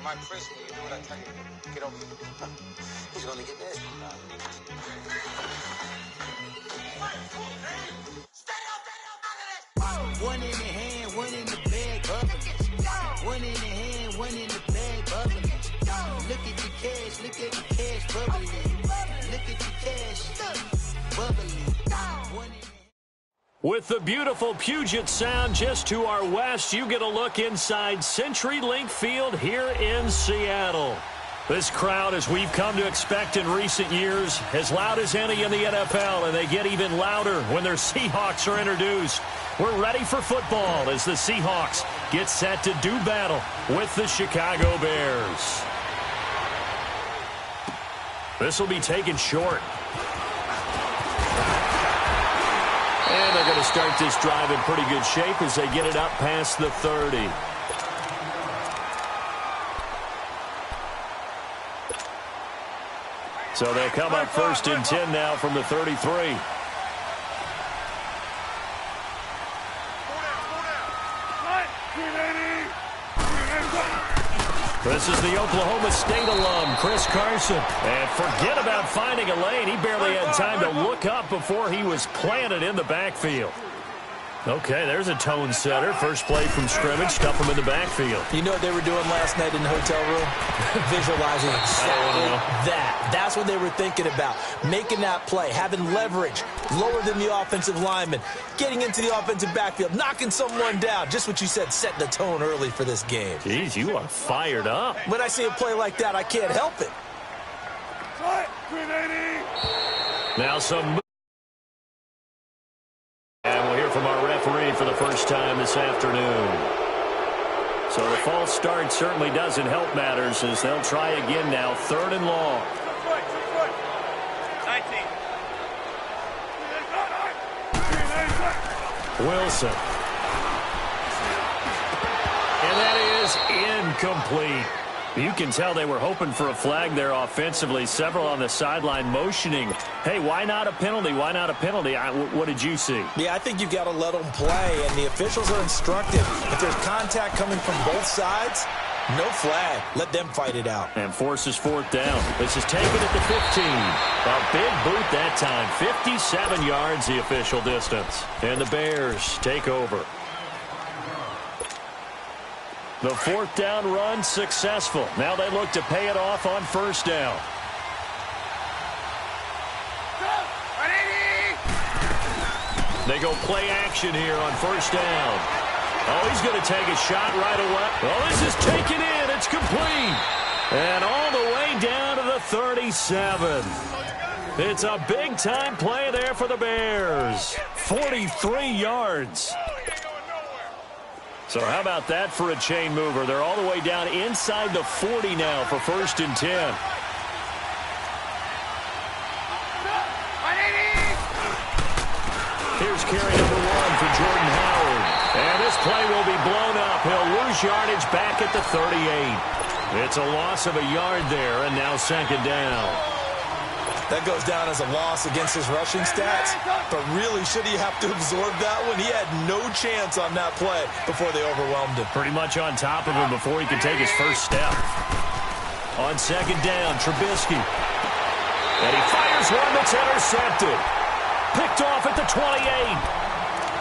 might press me. You do what I tell you. Get over here. He's gonna get this. One in the hand, one in the bag, bubbling. One in the hand, one in the bag, bubbling. Look at the cash, look at the cash, bubbling. Look at the cash, bubbling. With the beautiful Puget Sound just to our west, you get a look inside CenturyLink Field here in Seattle. This crowd, as we've come to expect in recent years, as loud as any in the NFL, and they get even louder when their Seahawks are introduced. We're ready for football as the Seahawks get set to do battle with the Chicago Bears. This will be taken short. And they're going to start this drive in pretty good shape as they get it up past the 30. So they'll come up 1st and 10 now from the 33. This is the Oklahoma State alum, Chris Carson. And forget about finding a lane. He barely had time to look up before he was planted in the backfield. Okay, there's a tone setter. First play from scrimmage, stuff him in the backfield. You know what they were doing last night in the hotel room? Visualizing exactly that. That's what they were thinking about. Making that play, having leverage, lower than the offensive lineman, getting into the offensive backfield, knocking someone down. Just what you said, setting the tone early for this game. Jeez, you are fired up. When I see a play like that, I can't help it. Now some... And we'll hear from our referee for the first time this afternoon. So the false start certainly doesn't help matters as they'll try again now. 3rd and long. 19. Wilson. And that is incomplete. You can tell they were hoping for a flag there offensively. Several on the sideline motioning, hey, why not a penalty? Why not a penalty? What did you see? Yeah, I think you've got to let them play, and the officials are instructed. If there's contact coming from both sides, no flag. Let them fight it out. And forces 4th down. This is taken at the 15. A big boot that time. 57 yards the official distance. And the Bears take over. The 4th down run successful. Now they look to pay it off on 1st down. They go play action here on 1st down. Oh, he's going to take a shot right away. Oh, this is taken in. It's complete. And all the way down to the 37. It's a big-time play there for the Bears. 43 yards. So how about that for a chain mover? They're all the way down inside the 40 now for 1st and 10. Here's carry number 1 for Jordan Howard. And this play will be blown up. He'll lose yardage back at the 38. It's a loss of a yard there, and now 2nd down. That goes down as a loss against his rushing stats, but really, should he have to absorb that one? He had no chance on that play before they overwhelmed him. Pretty much on top of him before he could take his first step. On 2nd down, Trubisky. And he fires one that's intercepted. Picked off at the 28.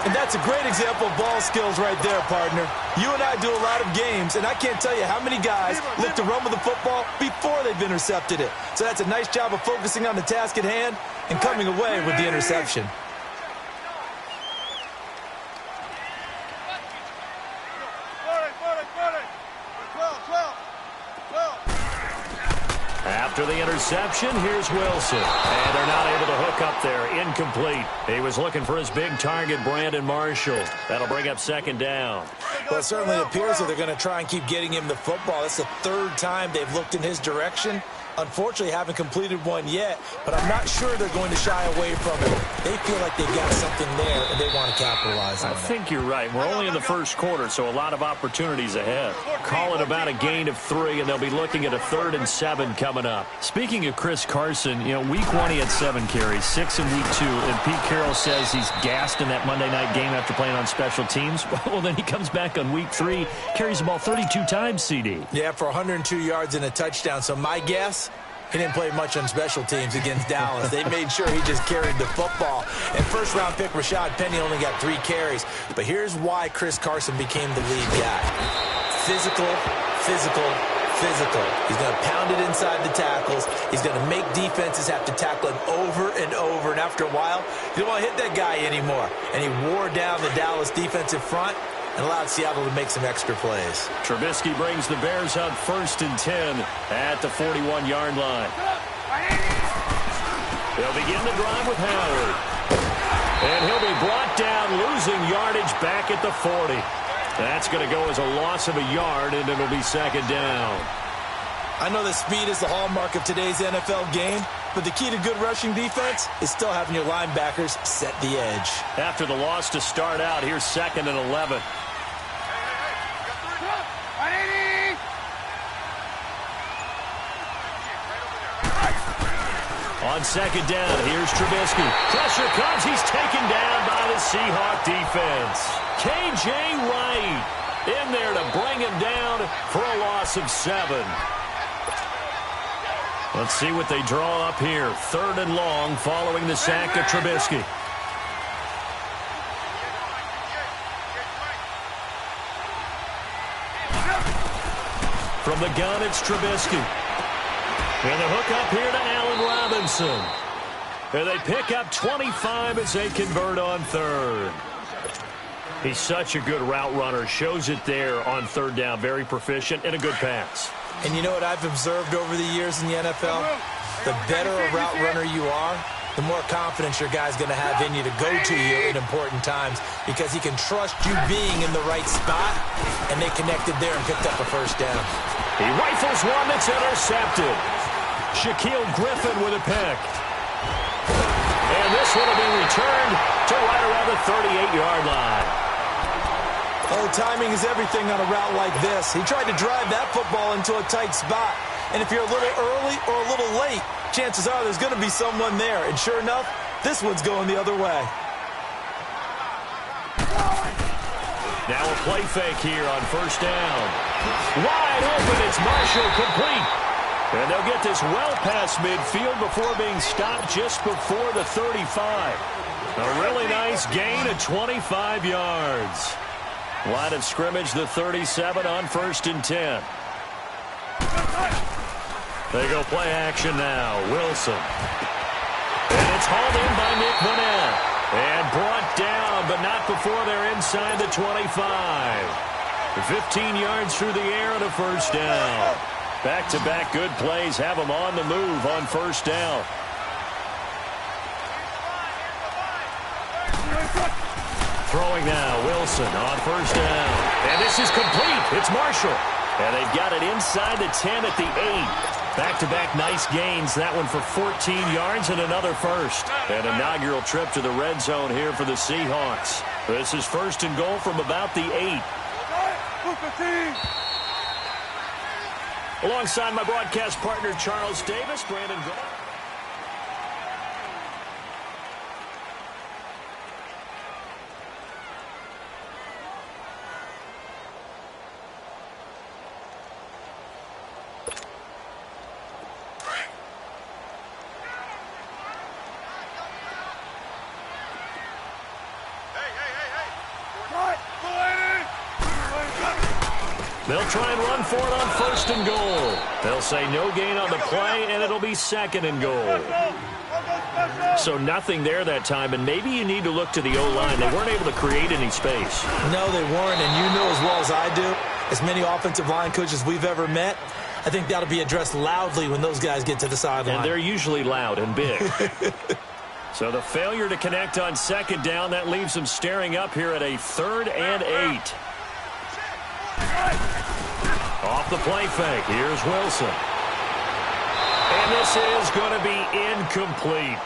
And that's a great example of ball skills right there, partner. You and I do a lot of games, and I can't tell you how many guys look to run with the football before they've intercepted it. So that's a nice job of focusing on the task at hand and coming away with the interception. After the interception, here's Wilson. And they're not able to hook up there. Incomplete. He was looking for his big target, Brandon Marshall. That'll bring up 2nd down. Well, it certainly appears that they're going to try and keep getting him the football. That's the 3rd time they've looked in his direction, Unfortunately, haven't completed one yet, but I'm not sure they're going to shy away from it. They feel like they've got something there, and they want to capitalize on it. I think you're right. We're only in the first quarter, so a lot of opportunities ahead. Call it about a gain of 3, and they'll be looking at a 3rd and 7 coming up. Speaking of Chris Carson, you know, week 1 he had 7 carries, 6 in week 2, and Pete Carroll says he's gassed in that Monday night game after playing on special teams. Well, then he comes back on week 3, carries the ball 32 times, CD. Yeah, for 102 yards and a touchdown. So my guess, he didn't play much on special teams against Dallas. They made sure he just carried the football. And first-round pick Rashad Penny only got 3 carries. But here's why Chris Carson became the lead guy. Physical, physical, physical. He's going to pound it inside the tackles. He's going to make defenses have to tackle him over and over. And after a while, you don't want to hit that guy anymore. And he wore down the Dallas defensive front and allowed Seattle to make some extra plays. Trubisky brings the Bears up 1st and 10 at the 41-yard line. They'll begin the drive with Howard. And he'll be brought down, losing yardage back at the 40. That's going to go as a loss of a yard, and it'll be 2nd down. I know that speed is the hallmark of today's NFL game, but the key to good rushing defense is still having your linebackers set the edge. After the loss to start out, here's 2nd and 11. On 2nd down, here's Trubisky. Pressure comes. He's taken down by the Seahawk defense. K.J. Wright in there to bring him down for a loss of 7. Let's see what they draw up here. 3rd and long following the sack of Trubisky. From the gun, it's Trubisky. And the hook up here to Allen Robinson. And they pick up 25 as they convert on 3rd. He's such a good route runner. Shows it there on 3rd down. Very proficient and a good pass. And you know what I've observed over the years in the NFL? The better a route runner you are, the more confidence your guy's going to have in you to go to you at important times because he can trust you being in the right spot, and they connected there and picked up a 1st down. He rifles one that's intercepted. Shaquille Griffin with a pick. And this one will be returned to right around the 38-yard line. Oh, timing is everything on a route like this. He tried to drive that football into a tight spot. And if you're a little early or a little late, chances are there's going to be someone there. And sure enough, this one's going the other way. Now a play fake here on 1st down. Wide open, it's Marshall, complete. And they'll get this well past midfield before being stopped just before the 35. A really nice gain of 25 yards. Line of scrimmage, the 37 on 1st and 10. They go play action now. Wilson. And it's hauled in by Nick Vanette. And brought down, but not before they're inside the 25. 15 yards through the air and a 1st down. Back-to-back good plays have them on the move on 1st down. Throwing now, Wilson on 1st down. And this is complete. It's Marshall. And they've got it inside the 10 at the 8. Back-to-back nice gains. That one for 14 yards and another 1st. An inaugural trip to the red zone here for the Seahawks. This is 1st and goal from about the 8. Alongside my broadcast partner, Charles Davis, Brandon Grant. They'll try and run for it on 1st and goal. They'll say no gain on the play, and it'll be 2nd and goal. So nothing there that time, and maybe you need to look to the O-line. They weren't able to create any space. No, they weren't, and you know as well as I do, as many offensive line coaches we've ever met, I think that'll be addressed loudly when those guys get to the sideline. And they're usually loud and big. So the failure to connect on 2nd down, that leaves them staring up here at a 3rd and 8. Off the play fake, here's Wilson. And this is going to be incomplete.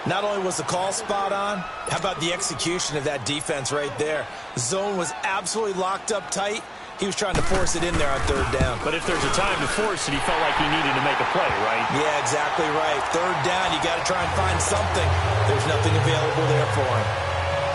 Not only was the call spot on, how about the execution of that defense right there? The zone was absolutely locked up tight. He was trying to force it in there on third down. But if there's a time to force it, he felt like he needed to make a play, right? Yeah, exactly right. Third down, you got to try and find something. There's nothing available there for him.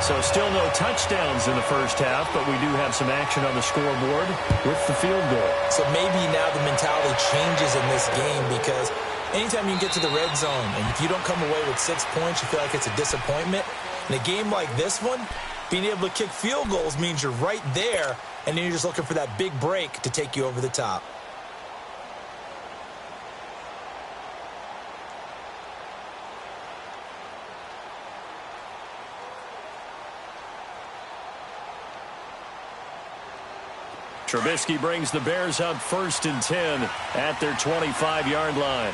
So still no touchdowns in the first half, but we do have some action on the scoreboard with the field goal. So maybe now the mentality changes in this game because anytime you get to the red zone and if you don't come away with 6 points, you feel like it's a disappointment. In a game like this one, being able to kick field goals means you're right there, and then you're just looking for that big break to take you over the top. Trubisky brings the Bears up 1st and 10 at their 25-yard line.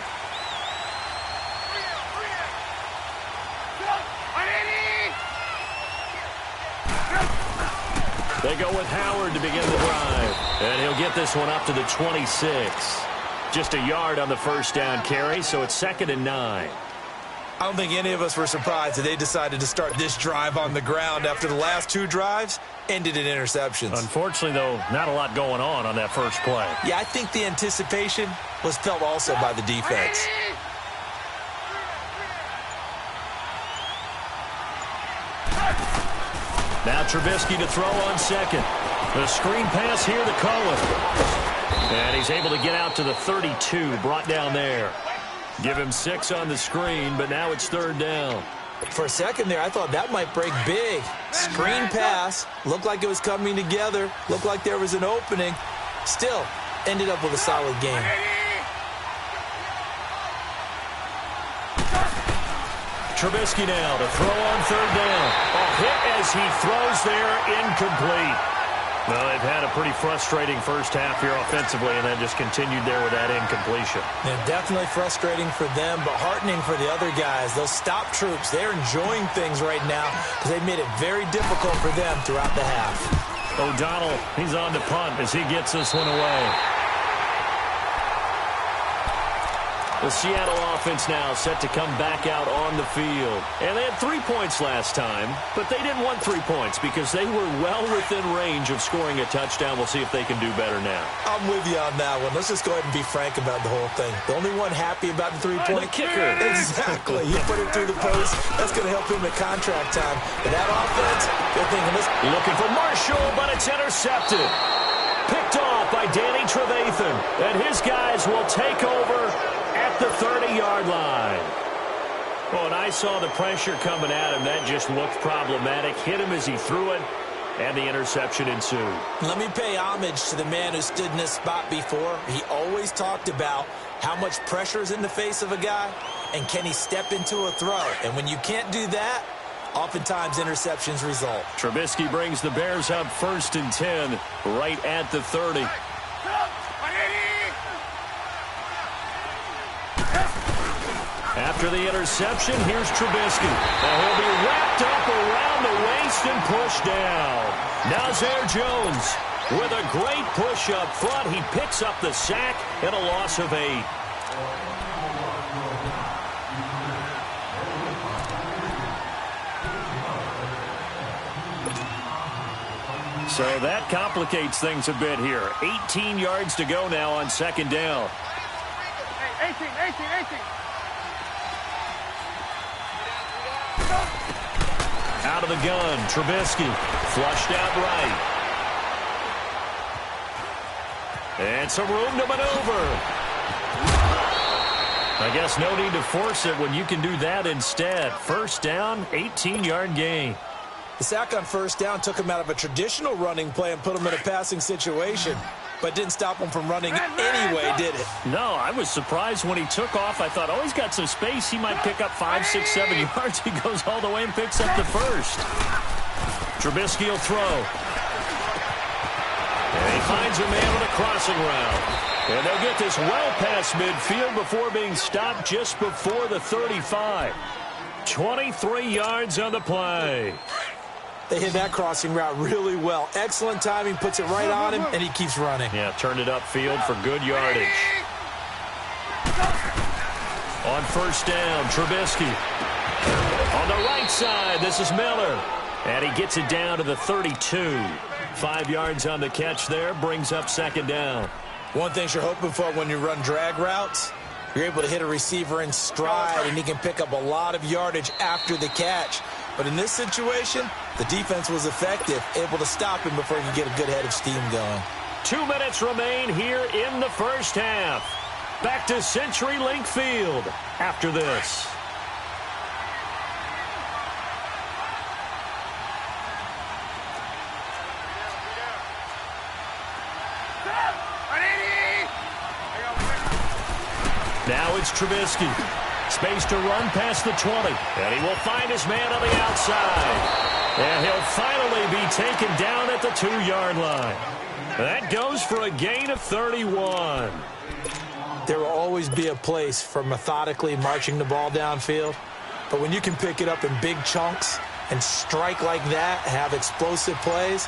They go with Howard to begin the drive. And he'll get this one up to the 26. Just a yard on the first down carry, so it's 2nd and 9. I don't think any of us were surprised that they decided to start this drive on the ground after the last 2 drives ended in interceptions. Unfortunately, though, not a lot going on that first play. Yeah, I think the anticipation was felt also by the defense. Now Trubisky to throw on second. The screen pass here to Cohen. And he's able to get out to the 32, brought down there. Give him 6 on the screen, but now it's 3rd down. For a second there, I thought that might break big. Screen pass, looked like it was coming together, looked like there was an opening. Still, ended up with a solid game. Trubisky now to throw on 3rd down. A hit as he throws there, incomplete. Well, they've had a pretty frustrating first half here offensively, and then just continued there with that incompletion. Yeah, definitely frustrating for them, but heartening for the other guys. Those stop troops, they're enjoying things right now because they've made it very difficult for them throughout the half. O'Donnell, he's on to punt as he gets this one away. The Seattle offense now set to come back out on the field. And they had 3 points last time, but they didn't want 3 points because they were well within range of scoring a touchdown. We'll see if they can do better now. I'm with you on that one. Let's just go ahead and be frank about the whole thing. The only one happy about the 3-point kicker. Exactly. You put it through the post. That's going to help him at contract time. But that offense, they're thinking this. Looking for Marshall, but it's intercepted. Picked off by Danny Trevathan. And his guys will take over at the 30-yard line. Well, and I saw the pressure coming at him. That just looked problematic. Hit him as he threw it, and the interception ensued. Let me pay homage to the man who stood in this spot before. He always talked about how much pressure is in the face of a guy, and can he step into a throw. And when you can't do that, oftentimes interceptions result. Trubisky brings the Bears up 1st and 10 right at the 30. After the interception, here's Trubisky. And he'll be wrapped up around the waist and pushed down. Now Zare Jones with a great push up front. He picks up the sack and a loss of 8. So that complicates things a bit here. 18 yards to go now on 2nd down. 18. Out of the gun, Trubisky flushed out right. And some room to maneuver. I guess no need to force it when you can do that instead. 1st down, 18-yard gain. The sack on 1st down took him out of a traditional running play and put him in a passing situation, but didn't stop him from running anyway, did it? No, I was surprised when he took off. I thought, oh, he's got some space. He might pick up 5, 6, 7 yards. He goes all the way and picks up the 1st. Trubisky will throw. And he finds a man on a crossing route. And they'll get this well past midfield before being stopped just before the 35. 23 yards on the play. They hit that crossing route really well. Excellent timing, puts it right on him, and he keeps running. Yeah, turned it upfield for good yardage. On first down, Trubisky. On the right side, this is Miller. And he gets it down to the 32. 5 yards on the catch there, brings up second down. One thing you're hoping for when you run drag routes, you're able to hit a receiver in stride, and he can pick up a lot of yardage after the catch. But in this situation, the defense was effective, able to stop him before he could get a good head of steam going. 2 minutes remain here in the first half. Back to CenturyLink Field after this. Now it's Trubisky. Space to run past the 20. And he will find his man on the outside. And he'll finally be taken down at the 2-yard line. That goes for a gain of 31. There will always be a place for methodically marching the ball downfield. But when you can pick it up in big chunks and strike like that, have explosive plays,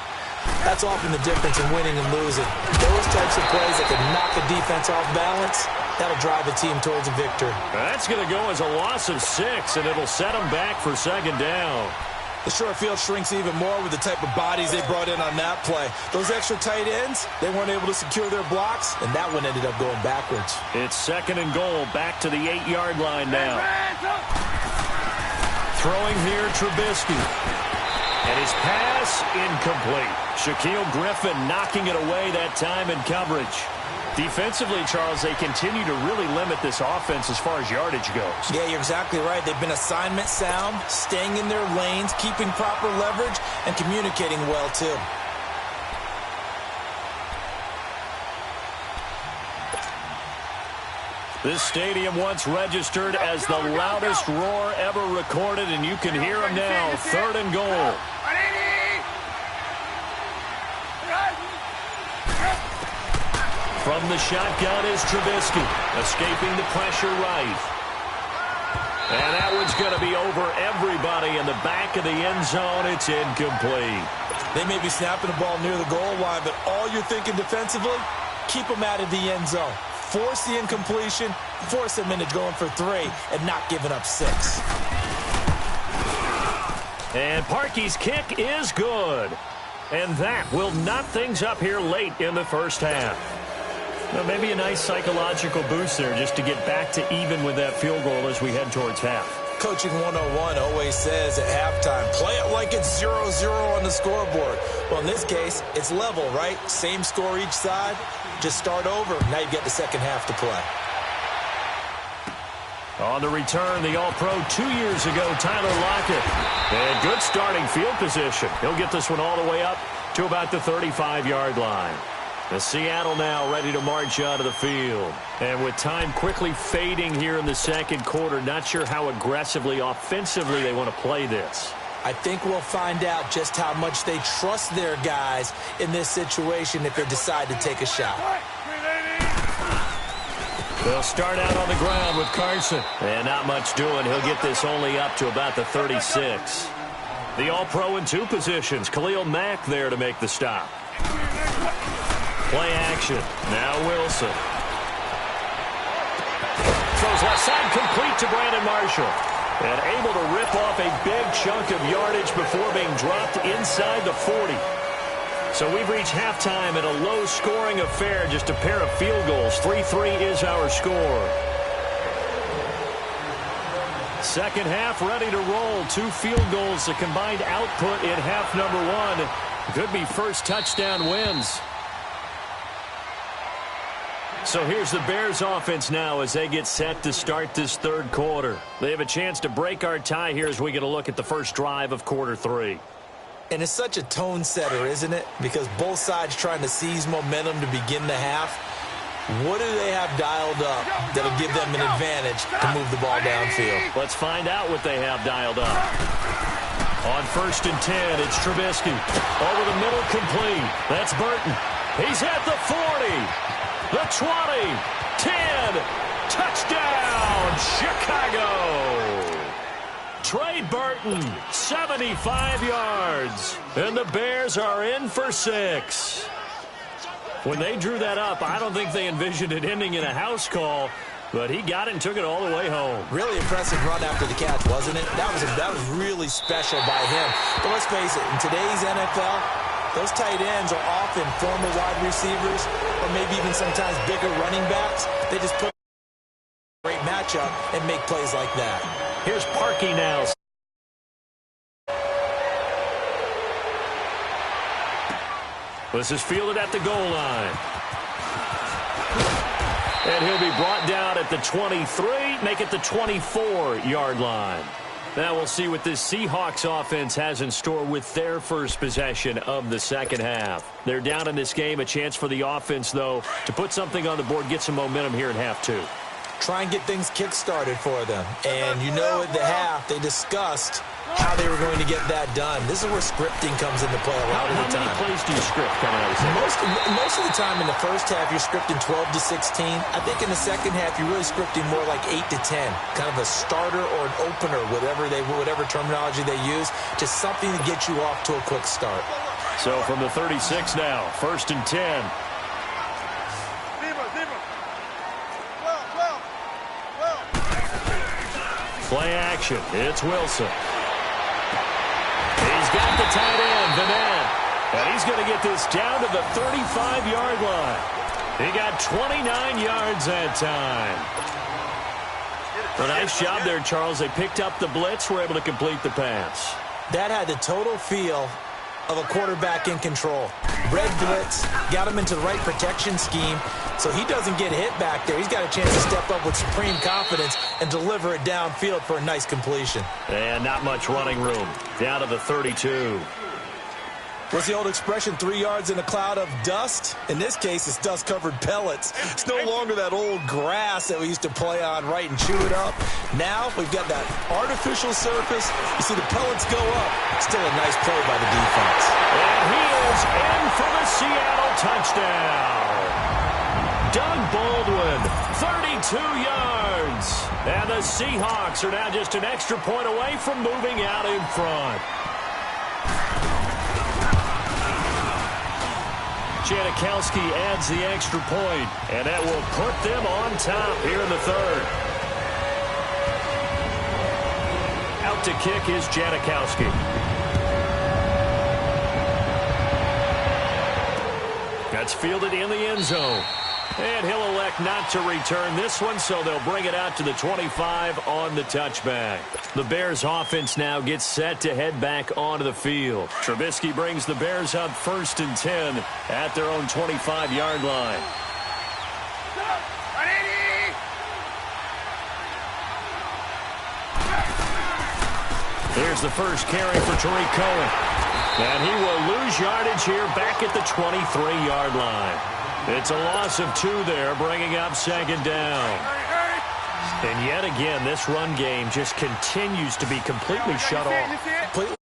that's often the difference in winning and losing. Those types of plays that can knock a defense off balance, that'll drive a team towards a victory. That's going to go as a loss of 6, and it'll set them back for second down. The short field shrinks even more with the type of bodies they brought in on that play. Those extra tight ends, they weren't able to secure their blocks, and that one ended up going backwards. It's second and goal, back to the 8-yard line now. Throwing here, Trubisky. And his pass, incomplete. Shaquille Griffin knocking it away that time in coverage. Defensively, Charles, they continue to really limit this offense as far as yardage goes. Yeah, you're exactly right. They've been assignment sound, staying in their lanes, keeping proper leverage, and communicating well, too. This stadium once registered as the loudest roar ever recorded, and you can hear them now. Third and goal. From the shotgun is Trubisky, escaping the pressure right. And that one's going to be over everybody in the back of the end zone. It's incomplete. They may be snapping the ball near the goal line, but all you're thinking defensively, keep them out of the end zone. Force the incompletion, force them into going for 3, and not giving up 6. And Parkey's kick is good. And that will knot things up here late in the first half. Well, maybe a nice psychological boost there just to get back to even with that field goal as we head towards half. Coaching 101 always says at halftime, play it like it's 0-0 on the scoreboard. Well, in this case, it's level, right? Same score each side. Just start over. Now you get the second half to play. On the return, the All-Pro 2 years ago, Tyler Lockett. And good starting field position. He'll get this one all the way up to about the 35-yard line. The Seattle now ready to march out of the field. And with time quickly fading here in the second quarter, not sure how aggressively, offensively they want to play this. I think we'll find out just how much they trust their guys in this situation if they decide to take a shot. They'll start out on the ground with Carson. And not much doing. He'll get this only up to about the 36. The All-Pro in 2 positions. Khalil Mack there to make the stop. Play action. Now Wilson. Throws left side complete to Brandon Marshall. And able to rip off a big chunk of yardage before being dropped inside the 40. So we've reached halftime in a low-scoring affair, just a pair of field goals. 3-3 is our score. Second half ready to roll. 2 field goals, the combined output in half number 1. Could be first touchdown wins. So here's the Bears offense now as they get set to start this third quarter. They have a chance to break our tie here as we get a look at the first drive of quarter 3. And it's such a tone setter, isn't it? Because both sides trying to seize momentum to begin the half. What do they have dialed up that'll give them an advantage to move the ball downfield? Let's find out what they have dialed up. On first and 10, it's Trubisky. Over the middle, complete. That's Burton. He's at the 40. The 20, 10, touchdown, Chicago. Trey Burton, 75 yards, and the Bears are in for 6. When they drew that up, I don't think they envisioned it ending in a house call. but he got it and took it all the way home. Really impressive run after the catch, wasn't it? That was really special by him. But let's face it, in today's NFL, those tight ends are often former wide receivers or maybe even sometimes bigger running backs. They just put a great matchup and make plays like that. Here's Parkey now. This is fielded at the goal line. And he'll be brought down at the 23, make it the 24-yard line. Now we'll see what this Seahawks offense has in store with their first possession of the second half. They're down in this game. A chance for the offense, though, to put something on the board, get some momentum here in half two. Try and get things kick-started for them. And you know at the half, they discussed how they were going to get that done. This is where scripting comes into play a lot of the time. How many plays do you script coming out of this? Most of the time in the first half, you're scripting 12 to 16. I think in the second half, you're really scripting more like 8 to 10. Kind of a starter or an opener, whatever terminology they use, just something to get you off to a quick start. So from the 36 now, 1st and 10. Play action. It's Wilson. He's got the tight end, Vanette. And he's going to get this down to the 35-yard line. He got 29 yards that time. A nice job there, Charles. They picked up the blitz, were able to complete the pass. That had the total feel of a quarterback in control. Red blitz, got him into the right protection scheme, so he doesn't get hit back there. He's got a chance to step up with supreme confidence and deliver it downfield for a nice completion. And not much running room. Down to the 32. What's the old expression, 3 yards in a cloud of dust? In this case, it's dust-covered pellets. It's no longer that old grass that we used to play on, right, and chew it up. Now we've got that artificial surface. You see the pellets go up. Still a nice play by the defense. And he is in for the Seattle touchdown. Doug Baldwin, 32 yards. And the Seahawks are now just an extra point away from moving out in front. Janikowski adds the extra point, and that will put them on top here in the third. Out to kick is Janikowski. That's fielded in the end zone. And he'll elect not to return this one, so they'll bring it out to the 25 on the touchback. The Bears offense now gets set to head back onto the field. Trubisky brings the Bears up 1st and 10 at their own 25-yard line. Here's the first carry for Tariq Cohen. And he will lose yardage here back at the 23-yard line. It's a loss of 2 there, bringing up 2nd down. And yet again, this run game just continues to be completely shut off.